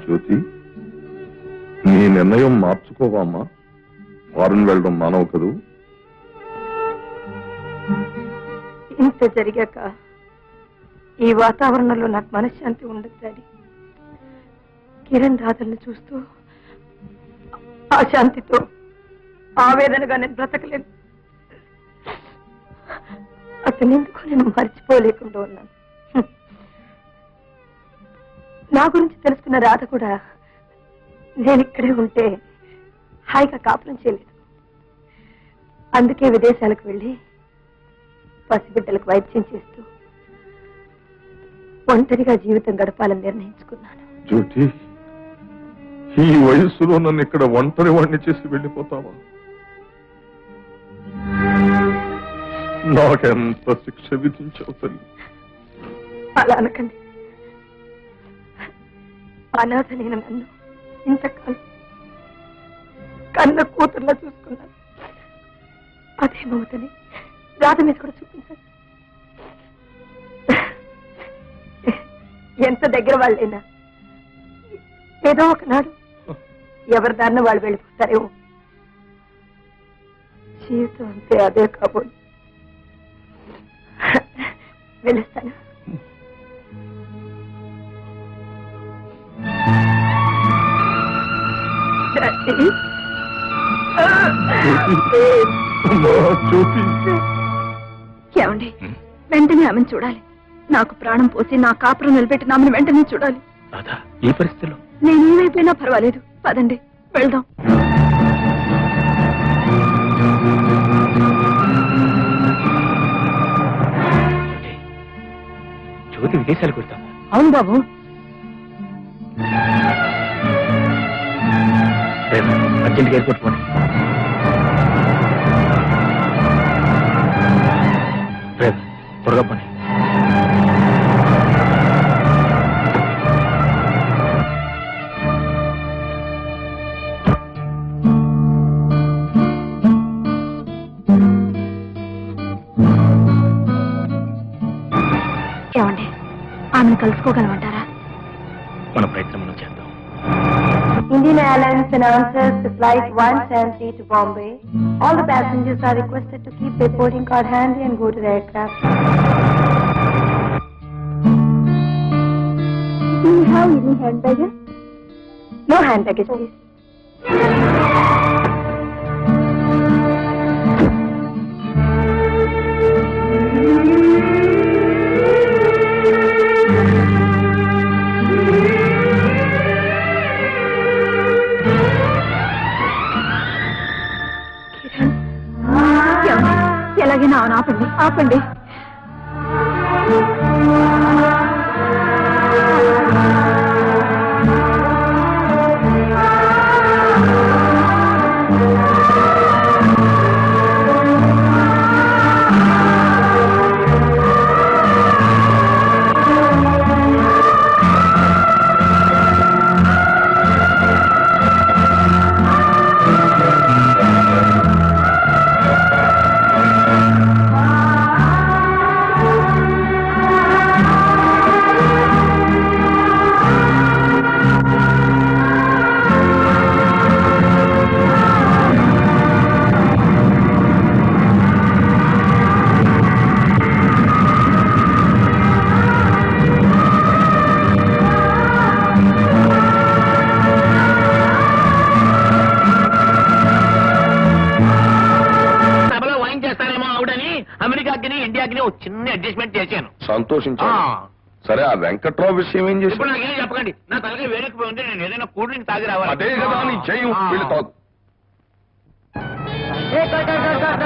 జ్యోతి, నీ నిర్ణయం మార్చుకోవా అమ్మా? ఫారెన్ వెళ్ళడం మానవు కదూ. ఇంత జరిగాక ఈ వాతావరణంలో నాకు మనశ్శాంతి ఉండదు డాడీ. కిరణ్ రాధల్ని చూస్తూ ఆ శాంతితో ఆవేదనగా నేను బ్రతకలేదు. అతను ఎందుకో నేను మర్చిపోలేకుండా ఉన్నాను. నా గురించి తెలుసుకున్న రాధ కూడా నేను ఇక్కడే ఉంటే హాయిగా కాపురం చేయలేదు. అందుకే విదేశాలకు వెళ్ళి పసిబిడ్డలకు వైద్యం చేస్తూ ఒంటరిగా జీవితం గడపాలని నిర్ణయించుకున్నాను. జ్యోతి, ఈ వయస్సులో నన్ను ఇక్కడ ఒంటరి వాడిని చేసి వెళ్ళిపోతావా? నాకెంత శిక్ష విధించావు తల్లి. అలా అనకండి. అనాథ నేను నన్ను ఇంతకాలం కన్న కూతుర్లా చూసుకున్నాను. అదే మమతని రాధ మీద కూడా చూపించాను. ఎంత దగ్గర వాళ్ళైనా ఏదో ఒకనాడు ఎవరి దారిన వాళ్ళు వెళ్ళిపోతారేమో. జీవితం అంతే, అదే కాబోదు. వెళ్ళిస్తాను. ఏమండి, వెంటనే ఆమెను చూడాలి. నాకు ప్రాణం పోసి నా కాపురం నిలబెట్టిన ఆమెను వెంటనే చూడాలి. ఈ పరిస్థితిలో నేనేమైపోయినా పర్వాలేదు, పదండి వెళ్దాం. జ్యోతి విదేశాలకు వెళ్తాం. అవును బాబు. అర్జెంట్గా ఎయిర్పోర్ట్ పోండి. త్వరగా పోనీ. ఏమండి, ఆమెను కలుసుకోగలమంటారా? మన ప్రయత్నం మనం చేద్దాం. Indian Airlines announces the flight 173 to Bombay. All the passengers are requested to keep their boarding card handy and go to the aircraft. Do you have any hand baggage? No hand baggage, please. ఎలాగైనా అవును, ఆపండి ఆపండి. ఇండియాకి చిన్న adjustment చేశాను. సంతోషించాను. సరే, ఆ వెంకట్రావు విషయం ఏం చేసి? ఇప్పుడు నాకేం చెప్పకండి. నా తలకి వేడెక్కిపోయి ఉంటే నేను ఏదైనా కూల్ డ్రింక్ తాగి రావాలి. అదే కదా నీ చెయ్యి.